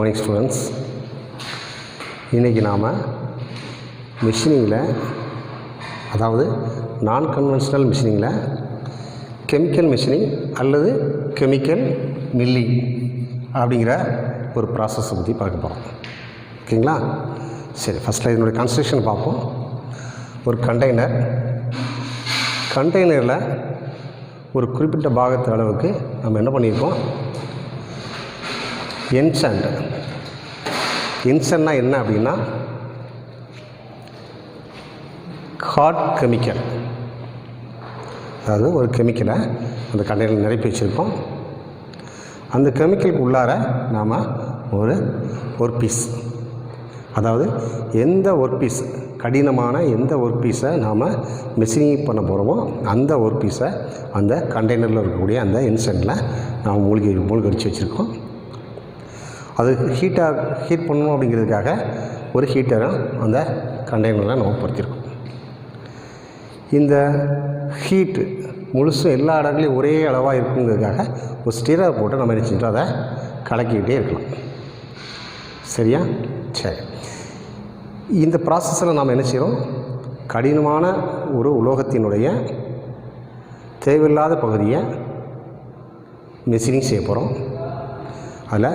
Morning students. இன்றைக்கி நாம் மிஷினிங்கில், அதாவது நான் கன்வென்ஷனல் மிஷினிங்கில் கெமிக்கல் மிஷினிங் அல்லது கெமிக்கல் மில்லிங் அப்படிங்கிற ஒரு ப்ராசஸை பற்றி பார்க்க போகிறோம். ஓகேங்களா? சரி, ஃபஸ்ட்டில் இதனுடைய கன்ஸ்ட்ரக்ஷன் பார்ப்போம். ஒரு கண்டெய்னரில் ஒரு குறிப்பிட்ட பாகத்து அளவுக்கு நம்ம என்ன பண்ணியிருக்கோம், இன்சென்ட்னா என்ன அப்படின்னா ஹாட் கெமிக்கல். அதாவது ஒரு கெமிக்கலை அந்த கண்டெய்னரில் நிரப்பி வச்சுருக்கோம். அந்த கெமிக்கலுக்கு உள்ளார நாம் ஒரு ஒர்க் பீஸ், அதாவது எந்த ஒர்க் பீஸ், கடினமான எந்த ஒர்க் பீஸை நாம் மிஷினிங் பண்ண போகிறோமோ அந்த ஒர்க் பீஸை அந்த கண்டெய்னரில் இருக்கக்கூடிய அந்த இன்சென்ட்டில் நாம் மூழ்கடிச்சு வச்சுருக்கோம். அது ஹீட் பண்ணணும் அப்படிங்கிறதுக்காக ஒரு ஹீட்டரை அந்த கண்டெய்னரில் நம்ம பொருத்திருக்கோம். இந்த ஹீட்டு முழுசும் எல்லா இடங்களையும் ஒரே அளவாக இருக்குங்கிறதுக்காக ஒரு ஸ்டிரரை போட்டு நம்ம என்ன செஞ்சோம், அதை கலக்கிக்கிட்டே இருக்கலாம். சரியா? சரி, இந்த ப்ராசஸில் நாம் என்ன செய்கிறோம், கடினமான ஒரு உலோகத்தினுடைய தேவையில்லாத பகுதியை மிஷினிங் செய்ய போகிறோம். அதில்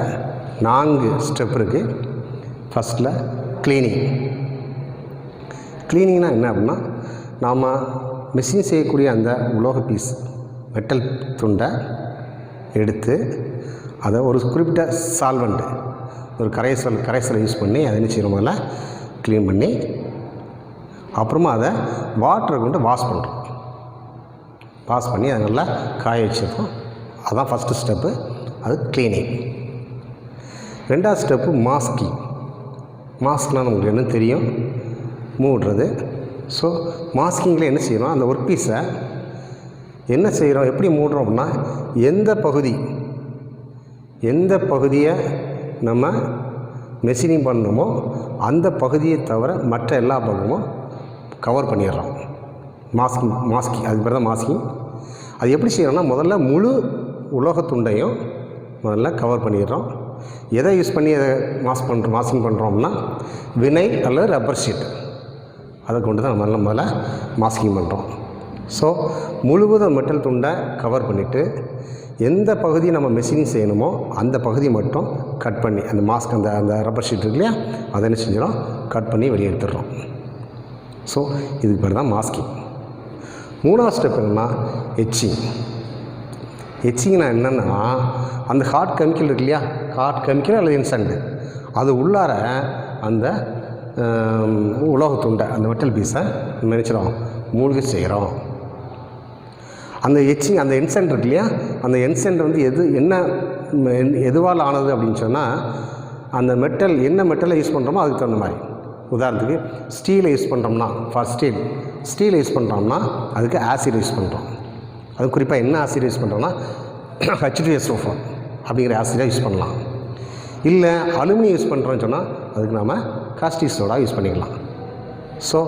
4 ஸ்டெப் இருக்குது. ஃபஸ்ட்டில் க்ளீனிங்னா என்ன அப்படின்னா, நாம் மிஷினிங் செய்யக்கூடிய அந்த உலோக பீஸ், மெட்டல் துண்டை எடுத்து அதை ஒரு குறிப்பிட்ட சால்வெண்ட், ஒரு கரைசலை யூஸ் பண்ணி அதை என்ன செய்யணும், முதல்ல க்ளீன் பண்ணி அப்புறமா அதை வாட்டரை கொண்டு வாஷ் பண்ணி அதை நல்லா காய வச்சுருக்கோம். அதுதான் ஃபஸ்ட்டு ஸ்டெப்பு, அது க்ளீனிங். 2வது ஸ்டெப்பு மாஸ்க்னால் நமக்கு என்ன தெரியும், மூடுறது. ஸோ மாஸ்கிங்கில் என்ன செய்கிறோம், அந்த ஒர்க் பீஸை என்ன செய்கிறோம், எப்படி மூடுறோம் அப்படின்னா, எந்த பகுதியை நம்ம மெஷினிங் பண்ணணுமோ அந்த பகுதியை தவிர மற்ற எல்லா பக்கமும் கவர் பண்ணிடுறோம். மாஸ்கிங் அதுக்கு பேர் தான் மாஸ்கிங். அது எப்படி செய்யறோம்னா, முதல்ல முழு உலோகத்துண்டையும் முதல்ல கவர் பண்ணிடுறோம். எதை யூஸ் பண்ணி அதை மாஸ்கிங் பண்ணுறோம்னா, வினைல் அல்லது ரப்பர் ஷீட், அதை கொண்டு தான் நம்ம முதல்ல மாஸ்கிங் பண்ணுறோம். ஸோ முழுவதும் மெட்டல் துண்டை கவர் பண்ணிவிட்டு எந்த பகுதியை நம்ம மெஷினிங் செய்யணுமோ அந்த பகுதியை மட்டும் கட் பண்ணி, அந்த மாஸ்க் அந்த ரப்பர் ஷீட் இருக்கு இல்லையா, அதை என்ன செஞ்சிடும், கட் பண்ணி வெளியே எடுத்துடுறோம். ஸோ இதுக்கு பேர் தான் மாஸ்கிங். 3வது ஸ்டெப் என்னென்னா எச்சிங்னா என்னென்னா, அந்த ஹாட் கெமிக்கல் இருக்கு இல்லையா, ஹாட் கெமிக்கல் அல்லது இன்சென்ட், அது உள்ளார அந்த உலோகத்துண்டை, அந்த மெட்டல் பீஸை நினைச்சிடும் மூழ்கி செய்கிறோம். அந்த அந்த இன்சென்ட் இருக்கு இல்லையா, அந்த இன்சென்ட் வந்து எதுவால் ஆனது அப்படின்னு சொன்னால், அந்த மெட்டல் என்ன மெட்டலை யூஸ் பண்ணுறோமோ அதுக்கு தகுந்த மாதிரி. உதாரணத்துக்கு ஸ்டீலை யூஸ் பண்ணுறோம்னா, ஸ்டீலை யூஸ் பண்ணுறோம்னா அதுக்கு ஆசிட் யூஸ் பண்ணுறோம். அது குறிப்பாக என்ன ஆசிட் யூஸ் பண்ணுறோம்னா H2SO4 அப்படிங்கிற ஆசிடை யூஸ் பண்ணலாம். இல்லை அலுமினியம் யூஸ் பண்ணுறோன்னு சொன்னால் அதுக்கு நாம் காஸ்டிக் சோடா யூஸ் பண்ணிக்கலாம். ஸோ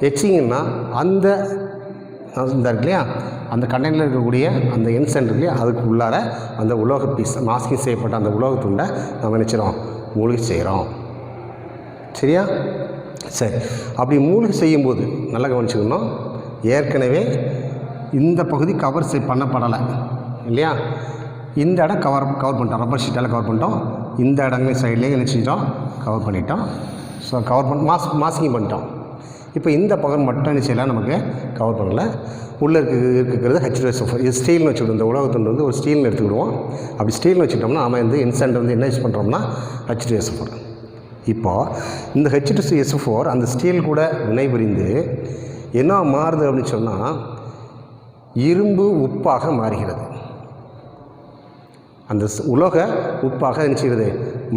எச்சிங்னா அந்த இருக்கு இல்லையா, அந்த கண்டெய்னரில் இருக்கக்கூடிய அந்த இன்சென்ட் இருக்கு இல்லையா, அதுக்கு உள்ளார அந்த உலோக பீஸ், மாஸ்கிங் செய்யப்பட்ட அந்த உலோகத்துண்டை நம்ம நினைச்சிடும் மூழ்கி செய்கிறோம். சரியா? சரி, அப்படி மூழ்கி செய்யும்போது நல்லா கவனிச்சுக்கணும், ஏற்கனவே இந்த பகுதி கவர் பண்ணப்படலை இல்லையா, இந்த இடம் கவர் பண்ணிட்டோம், ரப்பர் ஷீட்டால் கவர் பண்ணிட்டோம். இந்த இடங்களையும் சைட்லேயும் நினச்சிட்டோம் கவர் பண்ணிட்டோம். ஸோ கவர் பண்ணி மாஸ்கிங் பண்ணிட்டோம். இப்போ இந்த பக்கம் மட்டும் என்ன செய்யலாம், நமக்கு கவர் பண்ணலை. உள்ளே இருக்கிறது H2SO4. இது ஸ்டீல்னு வச்சுக்கிடுவோம். இந்த உலோகத்துண்டு வந்து ஒரு ஸ்டீல்னு எடுத்துக்கிடுவோம். அப்படி ஸ்டீல்னு வச்சுக்கிட்டோம்னா நம்ம இந்த இன்சென்ட் வந்து என்ன யூஸ் பண்ணுறோம்னா H2SO4. இப்போது இந்த H2SO4 அந்த ஸ்டீல் கூட வினைபுரிந்து என்ன மாறுது அப்படின்னு சொன்னால், இரும்பு உப்பாக மாறுகிறது. அந்த உலோக உப்பாக என்ன செய்கிறது,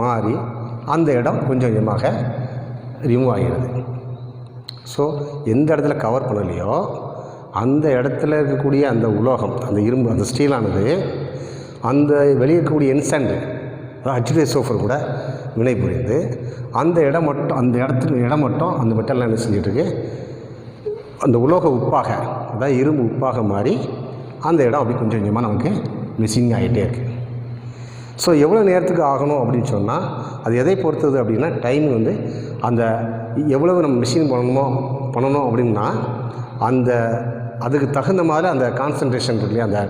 மாறி அந்த இடம் கொஞ்சம் கொஞ்சமாக ரிமூவ் ஆகிறது. ஸோ எந்த இடத்துல கவர் பண்ணலையோ அந்த இடத்துல இருக்கக்கூடிய அந்த உலோகம், அந்த இரும்பு, அந்த ஸ்டீலானது அந்த வெளியேறக்கூடிய இன்சென்ட், அதாவது H2SO4 கூட வினைபுரிந்து அந்த இடம் மட்டும் அந்த மெட்டலில் என்ன செஞ்சிட்ருக்கு, அந்த உலோக உப்பாக, அதாவது இரும்பு உப்பாக மாறி அந்த இடம் அப்படி கொஞ்சம் கொஞ்சமாக நமக்கு மிஸ்ஸிங் ஆகிட்டே இருக்குது. ஸோ எவ்வளோ நேரத்துக்கு ஆகணும் அப்படின்னு சொன்னால் அது எதை பொறுத்தது அப்படின்னா டைம் வந்து அந்த எவ்வளவு நம்ம மிஷின் பண்ணணும் அப்படின்னா அதுக்கு தகுந்த மாதிரி அந்த கான்சன்ட்ரேஷன் இருக்கு இல்லையா,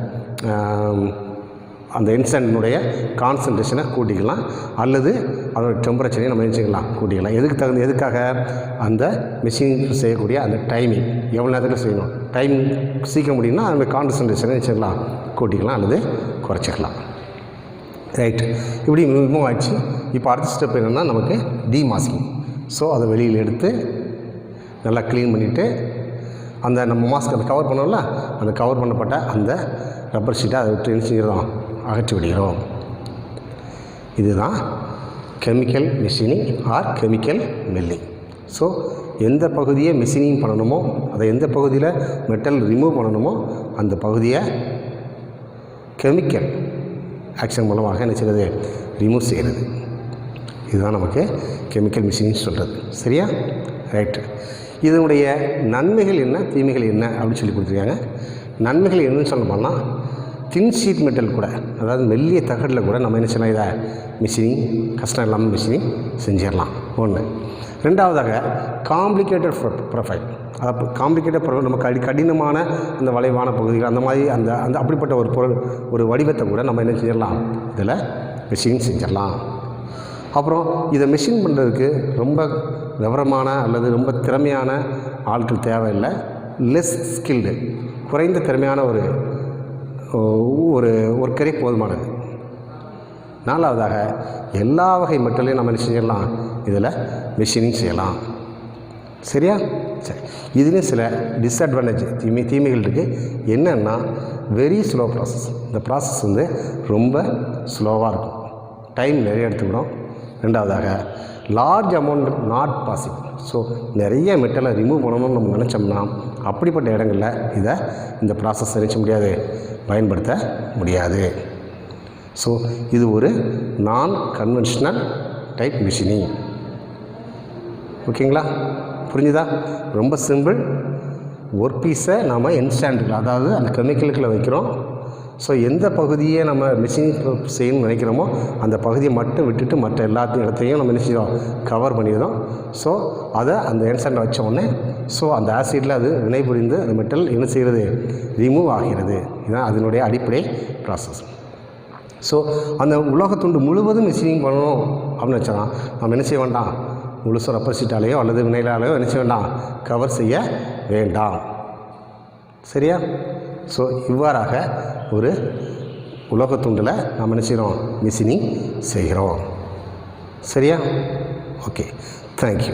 அந்த இன்ஸ்டன்ட்னுடைய கான்சன்ட்ரேஷனை கூட்டிக்கலாம் அல்லது அதோட டெம்பரேச்சரையும் நம்ம நினச்சிக்கலாம் கூட்டிக்கலாம். எதுக்காக அந்த மிஷின் செய்யக்கூடிய அந்த டைமிங் எவ்வளோ நேரத்தில் செய்யணும், டைம் சீக்கிரம் முடியும்னா அந்த கான்சன்ட்ரேஷனை நினச்சிக்கலாம் கூட்டிக்கலாம் அல்லது குறைச்சிக்கலாம். ரைட், இப்படி மூவ் ஆச்சு. இப்போ அடுத்த ஸ்டெப் என்னென்னா நமக்கு டீமாஸ்கிங். ஸோ அதை வெளியில் எடுத்து நல்லா க்ளீன் பண்ணிவிட்டு அந்த நம்ம மாஸ்க் அதை கவர் பண்ணோம்ல, அந்த கவர் பண்ணப்பட்ட அந்த ரப்பர் ஷீட்டை அதை விட்டு என்ன செய்கிறோம், அகற்றி விடுகிறோம். இதுதான் chemical machining R chemical milling. So எந்த பகுதியை மிஷினிங் பண்ணணுமோ, அதை எந்த பகுதியில் மெட்டல் ரிமூவ் பண்ணணுமோ அந்த பகுதியை கெமிக்கல் ஆக்ஷன் மூலமாக என்ன செய்கிறது, ரிமூவ் செய்கிறது. இதுதான் நமக்கு கெமிக்கல் மிஷினிங் சொல்கிறது. சரியா? ரைட்டு. இதனுடைய நன்மைகள் என்ன, தீமைகள் என்ன அப்படின்னு சொல்லி கொடுத்துருக்காங்க. நன்மைகள் என்னன்னு சொல்ல போனால் தின் ஷீட் மெட்டல் கூட, அதாவது மெல்லிய தகடில் கூட நம்ம என்ன செய்யலாம், இதை மிஷினிங் கஷ்டம் இல்லாமல் மிஷினிங் செஞ்சிடலாம். ஒன்று. ரெண்டாவதாக காம்ப்ளிகேட்டட் ப்ரொஃபைல். அது காம்ப்ளிகேட்டட் ப்ரொஃபைல் நமக்கு கடினமான அந்த வளைவான பகுதிகள் அந்த மாதிரி அந்த அப்படிப்பட்ட ஒரு பொருள் ஒரு வடிவத்தை கூட நம்ம என்ன செஞ்சிடலாம், இதில் மிஷினிங் செஞ்சிடலாம். அப்புறம் இதை மிஷின் பண்ணுறதுக்கு ரொம்ப விவரமான அல்லது ரொம்ப திறமையான ஆட்கள் தேவையில்லை. லெஸ் ஸ்கில்டு, குறைந்த திறமையான ஒரு ஒர்க்கரே போதுமானது. நாலாவதாக எல்லா வகை மெட்டலையும் நம்ம என்ன செஞ்சிடலாம், இதில் மிஷினிங் செய்யலாம். சரியா? சரி. இதுலேயும் சில டிஸ்அட்வான்டேஜ் தீமைகள் இருக்குது. என்னென்னா வெரி ஸ்லோ ப்ராசஸ். இந்த ப்ராசஸ் வந்து ரொம்ப ஸ்லோவாக இருக்கும், டைம் நிறைய எடுத்துக்கிடும். ரெண்டாவதாக large amount not possible. So நிறைய மெட்டலை ரிமூவ் பண்ணணும்னு நம்ம நினச்சோம்னா அப்படிப்பட்ட இடங்களில் இந்த ப்ராசஸ் நினைச்ச முடியாது, பயன்படுத்த முடியாது. ஸோ இது ஒரு நான் கன்வென்ஷனல் டைப் மிஷினிங். ஓகேங்களா? புரிஞ்சுதா? ரொம்ப சிம்பிள். ஒர்க் பீஸை நம்ம இன்ஸ்டன்ட்டில், அதாவது அந்த கெமிக்கலுக்குள்ளே வைக்கிறோம். ஸோ எந்த பகுதியை நம்ம மிஷினிங் செய்யணும்னு நினைக்கிறோமோ அந்த பகுதியை மட்டும் விட்டுட்டு மற்ற இடத்தையும் நம்ம என்ன செய்யறோம், கவர் பண்ணிடுறோம். ஸோ அதை அந்த இன்ஸ்டன்ட்டில் வச்ச உடனே ஸோ அந்த ஆசிட்டில் அது வினைபுரிந்து அந்த மெட்டல் என்ன செய்கிறது, ரிமூவ் ஆகிறது. இதுதான் அதனுடைய அடிப்படை ப்ராசஸ். ஸோ அந்த உலோகத்துண்டு முழுவதும் மிஷினிங் பண்ணணும் அப்படின்னு வச்சோன்னா நம்ம என்ன செய்ய வேண்டாம், முழுசும் ரப்பர் ஷீட்டாலேயோ அல்லது வினைலாலேயோ என்ன செய்ய வேண்டாம், கவர் செய்ய வேண்டாம். சரியா? ஸோ இவ்வாறாக ஒரு உலோகத்துண்டில் நம்ம என்ன செய்கிறோம், மிஷினிங் செய்கிறோம். சரியா? Okay, thank you.